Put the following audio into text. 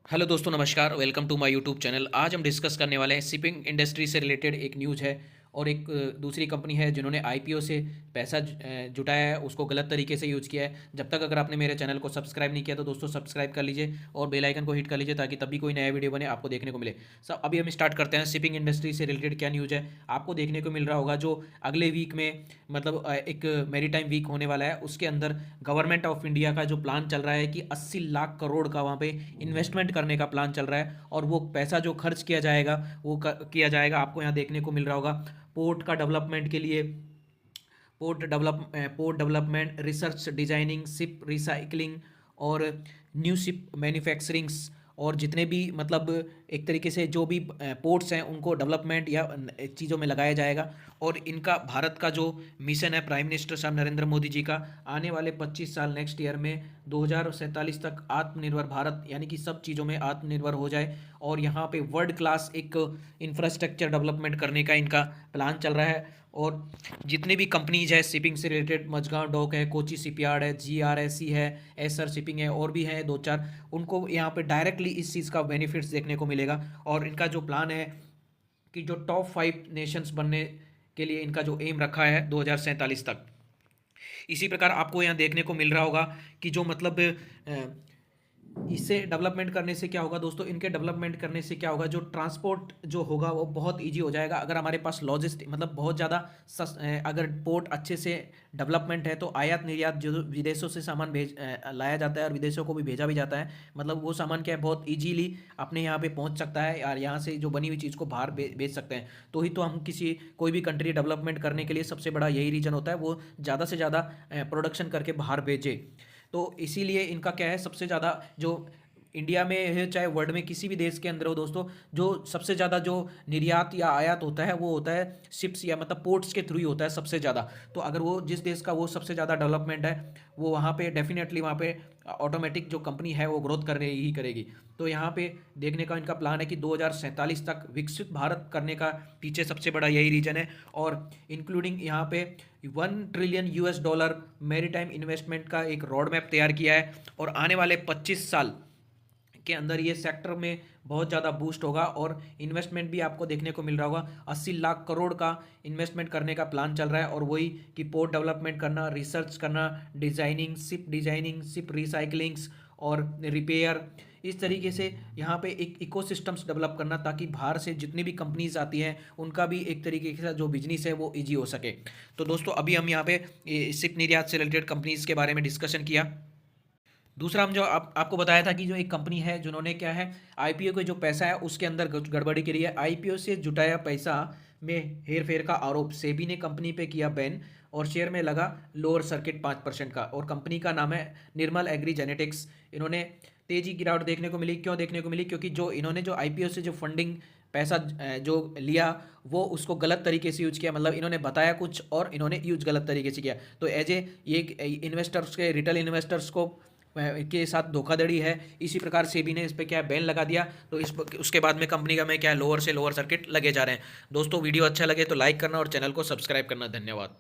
Hello दोस्तों, नमस्कार। Welcome to my YouTube channel. आज हम डिस्कस करने वाले हैं शिपिंग इंडस्ट्री से रिलेटेड एक न्यूज़ है। और एक दूसरी कंपनी है जिन्होंने आईपीओ से पैसा जुटाया है, उसको गलत तरीके से यूज़ किया है। जब तक अगर आपने मेरे चैनल को सब्सक्राइब नहीं किया तो दोस्तों सब्सक्राइब कर लीजिए और बेल आइकन को हिट कर लीजिए ताकि तभी कोई नया वीडियो बने आपको देखने को मिले। सब अभी हम स्टार्ट करते हैं। शिपिंग इंडस्ट्री से रिलेटेड क्या न्यूज़ है आपको देखने को मिल रहा होगा। जो अगले वीक में मतलब एक मैरीटाइम वीक होने वाला है, उसके अंदर गवर्नमेंट ऑफ इंडिया का जो प्लान चल रहा है कि 80 लाख करोड़ का वहाँ पे इन्वेस्टमेंट करने का प्लान चल रहा है। और वो पैसा जो खर्च किया जाएगा वो किया जाएगा, आपको यहाँ देखने को मिल रहा होगा, पोर्ट का डेवलपमेंट के लिए। Port development, research, designing, ship recycling और न्यू शिप मैन्युफैक्चरिंग्स, और जितने भी मतलब एक तरीके से जो भी पोर्ट्स हैं उनको डेवलपमेंट या चीज़ों में लगाया जाएगा। और इनका भारत का जो मिशन है प्राइम मिनिस्टर साहब नरेंद्र मोदी जी का, आने वाले 25 साल नेक्स्ट ईयर में 2047 तक आत्मनिर्भर भारत यानी कि सब चीज़ों में आत्मनिर्भर हो जाए। और यहाँ पे वर्ल्ड क्लास एक इंफ्रास्ट्रक्चर डेवलपमेंट करने का इनका प्लान चल रहा है। और जितने भी कंपनीज है शिपिंग से रिलेटेड, मझगांव डॉक है, कोची शिपयार्ड है, जीआरएससी है, एसर शिपिंग है, और भी हैं दो चार, उनको यहाँ पे डायरेक्टली इस चीज़ का बेनिफिट्स देखने को मिलेगा। और इनका जो प्लान है कि जो टॉप 5 नेशंस बनने के लिए इनका जो एम रखा है 2047 तक। इसी प्रकार आपको यहाँ देखने को मिल रहा होगा कि जो मतलब इससे डेवलपमेंट करने से क्या होगा दोस्तों, इनके डेवलपमेंट करने से क्या होगा, जो ट्रांसपोर्ट जो होगा वो बहुत इजी हो जाएगा। अगर हमारे पास लॉजिस्टिक मतलब बहुत ज़्यादा अगर पोर्ट अच्छे से डेवलपमेंट है तो आयात निर्यात जो विदेशों से सामान लाया जाता है और विदेशों को भी भेजा भी जाता है, मतलब वो सामान क्या है बहुत इजीली अपने यहाँ पे पहुँच सकता है और यहाँ से जो बनी हुई चीज़ को बाहर भेज सकते हैं। तो ही तो हम किसी कोई भी कंट्री डेवलपमेंट करने के लिए सबसे बड़ा यही रीज़न होता है, वो ज़्यादा से ज़्यादा प्रोडक्शन करके बाहर भेजे। तो इसीलिए इनका क्या है, सबसे ज़्यादा जो इंडिया में है चाहे वर्ल्ड में किसी भी देश के अंदर हो दोस्तों, जो सबसे ज़्यादा जो निर्यात या आयात होता है वो होता है शिप्स या मतलब पोर्ट्स के थ्रू ही होता है सबसे ज़्यादा। तो अगर वो जिस देश का वो सबसे ज़्यादा डेवलपमेंट है, वो वहाँ पे डेफिनेटली वहाँ पे ऑटोमेटिक जो कंपनी है वो ग्रोथ करने ही करेगी। तो यहाँ पे देखने का इनका प्लान है कि 2047 तक विकसित भारत करने का पीछे सबसे बड़ा यही रीजन है। और इंक्लूडिंग यहाँ पे 1 trillion US dollar maritime investment का एक रोड मैप तैयार किया है। और आने वाले 25 साल के अंदर ये सेक्टर में बहुत ज़्यादा बूस्ट होगा। और इन्वेस्टमेंट भी आपको देखने को मिल रहा होगा, 80 लाख करोड़ का इन्वेस्टमेंट करने का प्लान चल रहा है। और वही कि पोर्ट डेवलपमेंट करना, रिसर्च करना, डिजाइनिंग, शिप रिसाइकलिंग्स और रिपेयर, इस तरीके से यहाँ पे एक इकोसिस्टम्स डेवलप करना ताकि बाहर से जितनी भी कंपनीज आती हैं उनका भी एक तरीके से जो बिजनेस है वो इजी हो सके। तो दोस्तों अभी हम यहाँ पे शिप निर्यात से रिलेटेड कंपनीज के बारे में डिस्कशन किया। दूसरा हम जो आपको बताया था कि जो एक कंपनी है जिन्होंने क्या है आईपीओ के जो पैसा है उसके अंदर गड़बड़ी करी है। आईपीओ से जुटाया पैसा में हेर फेर का आरोप, सेबी ने कंपनी पे किया बैन और शेयर में लगा लोअर सर्किट 5% का। और कंपनी का नाम है निर्मल एग्री जेनेटिक्स। इन्होंने तेजी गिरावट देखने को मिली। क्यों देखने को मिली? क्योंकि जो इन्होंने जो आईपीओ से जो फंडिंग पैसा जो लिया वो उसको गलत तरीके से यूज किया, मतलब इन्होंने बताया कुछ और इन्होंने यूज गलत तरीके से किया। तो एज ए ये इन्वेस्टर्स के रिटेल इन्वेस्टर्स को के साथ धोखाधड़ी है। इसी प्रकार सेबी ने इस पर क्या बैन लगा दिया। तो इस उसके बाद में कंपनी का में क्या लोअर से लोअर सर्किट लगे जा रहे हैं। दोस्तों वीडियो अच्छा लगे तो लाइक करना और चैनल को सब्सक्राइब करना। धन्यवाद।